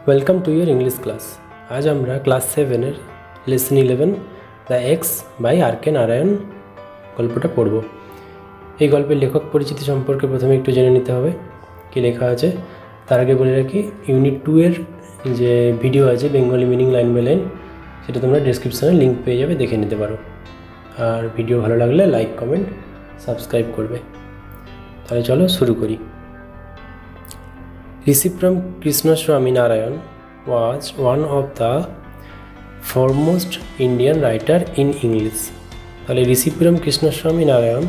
Welcome to your English class. আজ আমরা class 7-এর lesson 11 the axe by R K Narayan গল্পটা পড়ব। এই গল্পের লেখক পরিচিতি সম্পর্কে প্রথমে একটু জেনে নিতে হবে কি লেখা আছে। তার আগে বলে রাখি, ইউনিট 2-এর যে ভিডিও আছে Bengali meaning line by line, সেটা তোমরা ডেসক্রিপশানে লিঙ্ক পেয়ে যাবে, দেখে নিতে পারো। আর ভিডিও ভালো লাগলে লাইক, কমেন্ট, সাবস্ক্রাইব করবে। তাহলে চলো শুরু করি। Risipram Krishnaswamy Narayan was one of the foremost Indian writer in English. তাহলে ঋষিপুরম কৃষ্ণস্বামী নারায়ণ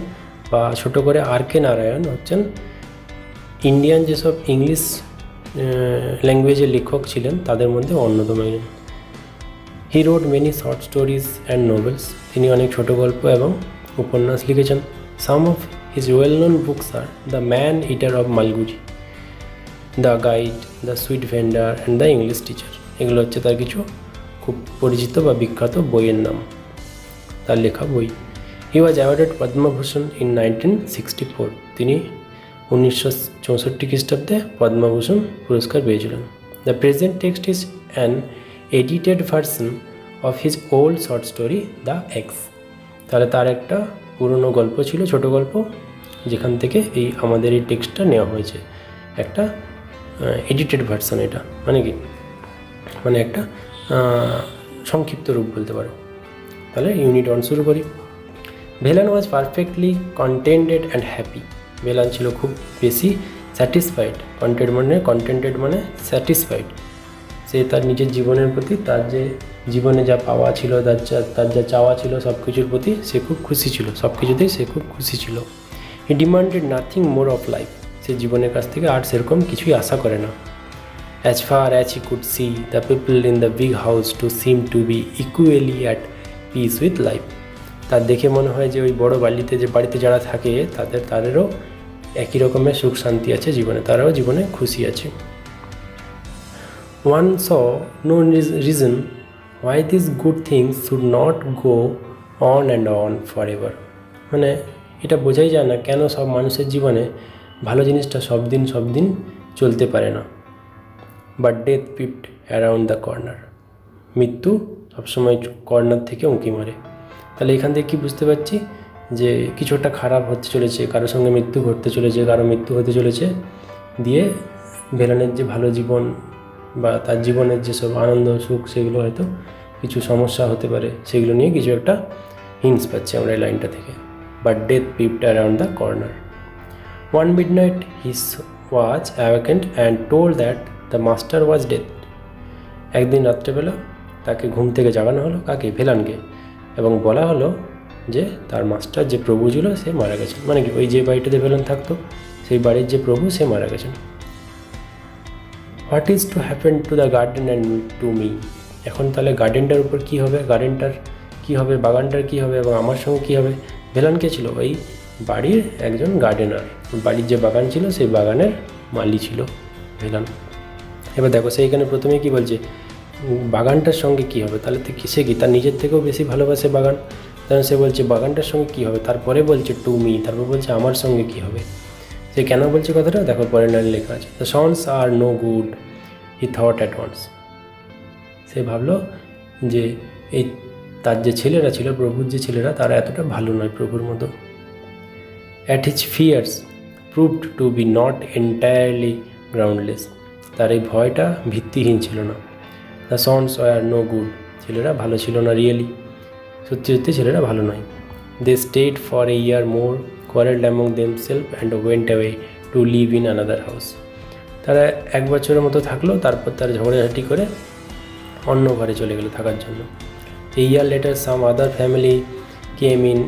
বা ছোটো করে আর কে নারায়ণ হচ্ছেন ইন্ডিয়ান যেসব ইংলিশ ল্যাঙ্গুয়েজের লেখক ছিলেন তাদের মধ্যে অন্যতম একজন। He wrote many short stories and novels. তিনি অনেক ছোটো গল্প এবং উপন্যাস লিখেছেন। Some of his well known books are the man eater of Malgudi, the guide, the sweet vendor and the English teacher. এগুলো হচ্ছে তার কিছু খুব পরিচিত বা বিখ্যাত বইয়ের নাম, তার লেখা বই। হি ওয়াজ অ্যাওয়ার্ডেড পদ্মভূষণ ইন 1964। তিনি 1964 খ্রিস্টাব্দে পদ্মভূষণ পুরস্কার পেয়েছিলেন। The present text is an edited version of his old short story the x. তাহলে তার একটা পুরনো গল্প ছিল, ছোট গল্প, যেখান থেকে এই আমাদের এই টেক্সটটা নেওয়া হয়েছে। একটা এডিটেড ভার্সন। এটা মানে কি, মানে একটা সংক্ষিপ্ত রূপ বলতে পারো। তাহলে ইউনিট 1 শুরু করি। Velan was perfectly contented and happy. Velan ছিল খুব বেশি স্যাটিসফাইড। কন্টেন্টেড মানে স্যাটিসফাইড। সে তার নিজের জীবনের প্রতি, তার যে জীবনে যা পাওয়া ছিল, তার যা চাওয়া ছিল, সব কিছুর প্রতি সে খুব খুশি ছিল। সব কিছুতেই সে খুব খুশি ছিল। He demanded nothing more of life. সে জীবনের কাছ থেকে আর সেরকম কিছুই আশা করে না। As far as he could see the people in the big house to seem to be equally at peace with life. তার দেখে মনে হয় যে ওই বড় বাড়িতে যারা থাকে তাদেরও একই রকমের সুখ শান্তি আছে জীবনে, তারাও জীবনে খুশি আছে। One saw no reason why this good things should not go on and on for ever. মানে এটা বোঝাই যায় না কেন সব মানুষের জীবনে ভালো জিনিসটা সব দিন চলতে পারে না। But death পিপড around the corner. মৃত্যু সবসময় কর্নার থেকে উঁকি মারে। তাহলে এখান থেকে কী বুঝতে পারছি যে কিছু একটা খারাপ হতে চলেছে, কারোর সঙ্গে মৃত্যু ঘটতে চলেছে, কারো মৃত্যু হতে চলেছে, দিয়ে ভেলানের যে ভালো জীবন বা তার জীবনের যেসব আনন্দ সুখ, সেগুলো হয়তো কিছু সমস্যা হতে পারে, সেগুলো নিয়ে কিছু একটা হিন্টস পাচ্ছি আমরা এই লাইনটা থেকে। But death পিপড around the corner. One midnight he was awakened and told that the master was dead. একদিন রাত্রেবেলা তাকে ঘুম থেকে জাগানো হলো, কাকে? ভেলানকে, এবং বলা হলো যে তার মাস্টার যে প্রভু ছিল সে মারা গেছেন। মানে কি, ওই যে বাড়িটাতে ভেলান থাকতো সেই বাড়ির যে প্রভু সে মারা গেছেন। What is to happen to the garden and to me. এখন তাহলে গার্ডেনটার উপর কী হবে, গার্ডেনটার কী হবে, বাগানটার কী হবে এবং আমার সঙ্গে কী হবে? ভেলান কে ছিল? ওই বাড়ির একজন গার্ডেনার। বাড়ির যে বাগান ছিল সেই বাগানের মালি ছিল ভেলান। এবার দেখো সেইখানে প্রথমে কি বলছে, বাগানটার সঙ্গে কি হবে। তাহলে সে কি তার নিজের থেকেও বেশি ভালোবাসে বাগান, তখন সে বলছে বাগানটার সঙ্গে কি হবে। তারপরে বলছে টু মি, তারপর বলছে আমার সঙ্গে কি হবে। সে কেন বলছে কথাটা দেখো, পরের লাইনে লেখা আছে। The sons are no good he thought at once. সে ভাবলো যে এই তার যে ছেলেরা ছিল, প্রভুর যে ছেলেরা, তারা এতটা ভালো নয় প্রভুর মতো। At his fears proved to be not entirely groundless. তার এই ভয়টা ভিত্তিহীন ছিল না। The sons were no good. ছেলেরা ভালো ছিল না রিয়েলি, সত্যি ছেলেরা ভালো নয়। They stayed for a year more, quarreled among themselves and went away to live in another house. তারা 1 বছরের মতো থাকলো, তারপর তারা ঝগড়াঝাটি করে অন্য ঘরে চলে গেলো থাকার জন্য। A year later some other family came in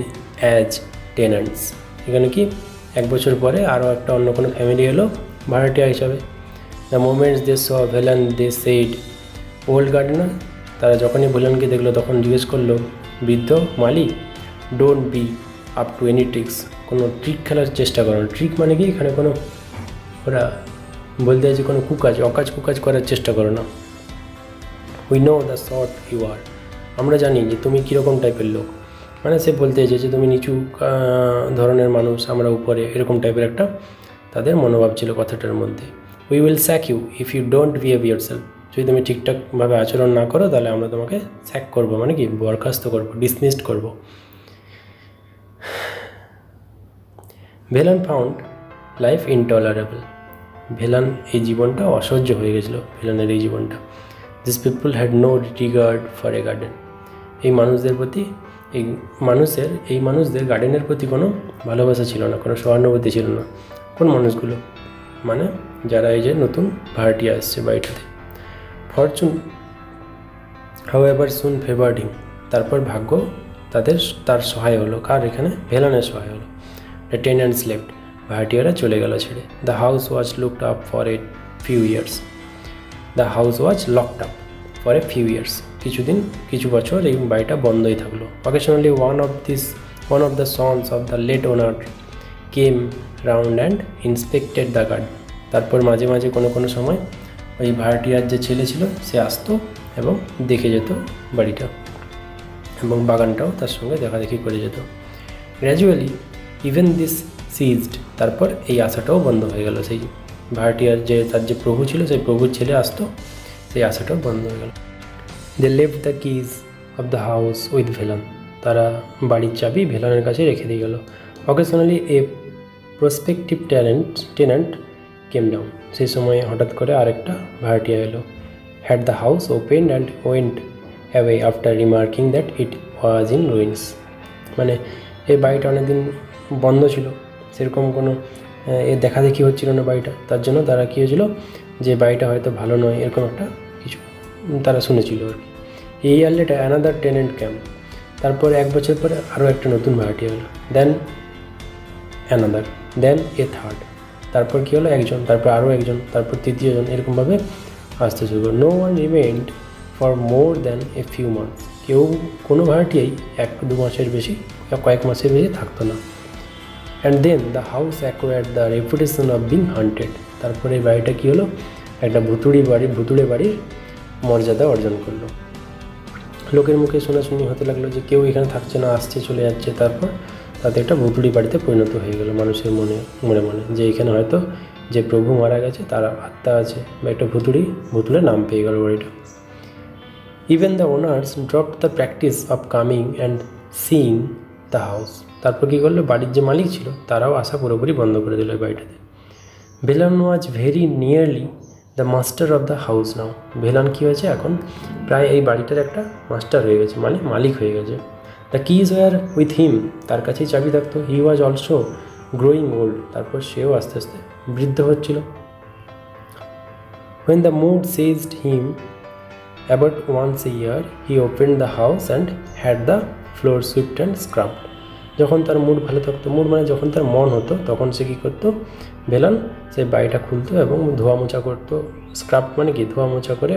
as tenants. এখানে কি 1 বছর পরে আরও একটা অন্য কোনো ফ্যামিলি এলো ভাড়াটিয়া হিসাবে। The moments they saw Velan they said old gardener. তারা যখনই ভেলানকে দেখলো তখন জিজ্ঞেস করলো বৃদ্ধ মালি, don't be up to any tricks. কোনো ট্রিক খেলার চেষ্টা করো না। ট্রিক মানে কি, এখানে কোনো ওরা বলতে চাইছে কোনো অকাজ করার চেষ্টা করো না। We know the sort you are. আমরা জানি যে তুমি কীরকম টাইপের লোক। মানে সে বলতে চাইছে যে তুমি নিচু ধরনের মানুষ, আমরা উপরে, এরকম টাইপের একটা তাদের মনোভাব ছিল কথাটার মধ্যে। We will sack you if you don't behave yourself, যদি তুমি ঠিকঠাকভাবে আচরণ না করো তাহলে আমরা তোমাকে স্যাক করবো, মানে কি বরখাস্ত করবো, ডিসমিসড করবো। Velan found life intolerable, Velan এই জীবনটা অসহ্য হয়ে গেছিলো, ভেলানের এই জীবনটা। This people had no regard for a garden, এই মানুষদের প্রতি এই মানুষদের গার্ডেনের প্রতি কোনো ভালোবাসা ছিল না, কোনো সহানুভূতি ছিল না। কোন মানুষগুলো? মানে যারা এই যে নতুন ভাড়াটিয়া আসছে বাড়িটাতে। ফরচুন হাউএভার সুন ফেভার্ড হিম, তারপর ভাগ্য তার সহায় হলো। কার? এখানে ভেলানের সহায় হলো। দ্য টেন্যান্টস লেফট, ভাড়াটিয়ারা চলে গেল ছেড়ে। The house was looked up for a few years, the house was locked up for a few years, কিছু বছর এই বাড়িটা বন্ধই থাকলো। Occasionally one of the sons of the late owner came round and inspected the garden, তারপর মাঝে মাঝে কোনো সময় ওই ভাড়াটিয়ার যে ছেলে ছিল সে আসতো এবং দেখে যেত বাড়িটা, এবং বাগানটাও তার সঙ্গে দেখাদেখি করে যেত। গ্র্যাজুয়ালি ইভেন দিস সিজড, তারপর এই আশাটাও বন্ধ হয়ে গেল। সেই ভাড়াটিয়ার তার যে প্রভু ছিল, সেই প্রভুর ছেলে আসতো, সেই আশাটাও বন্ধ হয়ে গেল। They left the keys of the house with Velan, তারা বাড়ির চাবি ভেলানের কাছে রেখে দিয়ে গেল। Occasionally a prospective tenant came down, সেই সময় হঠাৎ করে আরেকটা ভাড়াটিয়া এলো। Had the house opened and went away after remarking that it was in ruins, মানে এই বাড়িটা অনেকদিন বন্ধ ছিল, সেরকম কোনো দেখা দেখি হচ্ছিল না বাড়িটা, তার জন্য তারা কী হয়েছিল যে বাড়িটা হয়তো ভালো নয়, এরকম একটা কিছু তারা শুনেছিল আর কি। এই ইয়ার লেটার অ্যানাদার টেন্যান্ট ক্যাম্প, তারপর এক বছর পরে আরও একটা নতুন ভাড়াটিয়া হলো। দেন এ থার্ড, তারপর কী হলো একজন, তারপর আরও একজন, তারপর তৃতীয়জন, এরকমভাবে আসতে শুরু করলো। No one remained for more than a few months, কোনো ভাড়াটিয়াই 1-2 মাসের বেশি, কয়েক মাসের বেশি থাকতো না। And then the house acquired the reputation of being haunted, তারপরে এই বাড়িটা কী হলো, একটা ভুতুড়ে বাড়ির মর্যাদা অর্জন করলো। লোকের মুখে শোনাশুনি হতে লাগলো যে কেউ এখানে থাকছে না, আসছে চলে যাচ্ছে, তারপর তাদের একটা ভুতুড়ি বাড়িতে পরিণত হয়ে গেল মানুষের মনে যে এখানে হয়তো যে প্রভু মারা গেছে তার আত্মা আছে, বা একটা ভুতুড়ে নাম পেয়ে গেল বাড়িটা। Even the owners dropped the practice of coming and seeing the house, তারপর কী করলো, বাড়ির যে মালিক ছিল তারাও আসা পুরোপুরি বন্ধ করে দিল এই বাড়িটাতে। Velan was very nearly the master of the house now, Velan কী হয়েছে এখন প্রায় এই বাড়িটার একটা মাস্টার হয়ে গেছে, মানে মালিক হয়ে গেছে। The keys were with him, তার কাছেই চাবি থাকতো। He was also growing old, তারপর সেও আস্তে আস্তে বৃদ্ধ হচ্ছিল। When the mood seized him about once a year, he opened the house and had the floor swept and scrubbed. যখন তার মুড ভালো থাকতো, মুড মানে যখন তার মন হতো, তখন সে কী করতো, ভেলান সেই বাড়িটা খুলতো এবং ধোয়া মোছা করতো। স্ক্রাব মানে কি, ধোয়া মোছা করে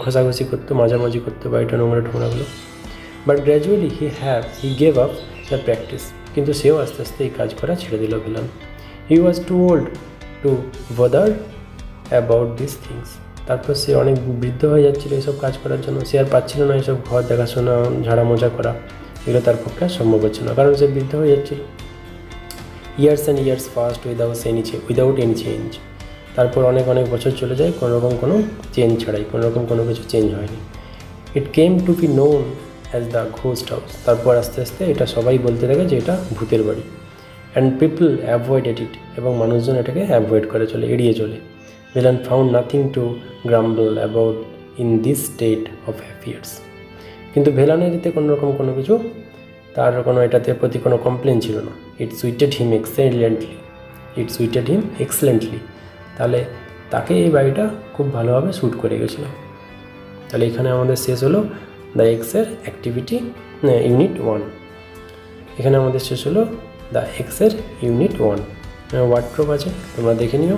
ঘষাঘষি করতো, মাঝামাঝি করতো বাড়িটা নোংরাগুলো। But gradually he gave up the practice, কিন্তু সেও আস্তে আস্তে এই কাজ করা ছেড়ে দিল Velan. He was too old to bother about this things, তারপর সে অনেক বৃদ্ধ হয়ে যাচ্ছিলো এইসব কাজ করার জন্য, সে আর পাচ্ছিল না এইসব ঘর দেখাশোনা, ঝাড়া মোজা করা, এগুলো তার পক্ষে সম্ভব হচ্ছে না, কারণ সে বৃদ্ধ হয়ে যাচ্ছিল। Years and years fast without any change, তারপর অনেক বছর চলে যায় কোনোরকম কোনো চেঞ্জ ছাড়াই, কোনোরকম কোনো কিছু চেঞ্জ হয়নি। It came to be known as the ghost house, তারপর আস্তে আস্তে এটা সবাই বলতে থাকে যে এটা ভূতের বাড়ি। অ্যান্ড পিপল অ্যাভয়েডেড ইট, এবং মানুষজন এটাকে অ্যাভয়েড করে চলে, এড়িয়ে চলে। Velan found nothing to গ্রাম্বল about in this state of affairs, কিন্তু ভেলানের এতে কোনোরকম কোনো কিছু, তার কোনো এটাতে প্রতি কোনো কমপ্লেন ছিল না। ইট সুইটেড হিম এক্সেলেন্টলি, তাহলে তাকে এই বাড়িটা খুব ভালোভাবে শ্যুট করে গেছিলো। তাহলে এখানে আমাদের শেষ হলো দ্য এক্সের অ্যাক্টিভিটি ইউনিট 1, এখানে আমাদের শেষ হলো দ্য এক্সের ইউনিট 1। ওয়ার্ডপ্রুফ আছে, তোমরা দেখে নিও।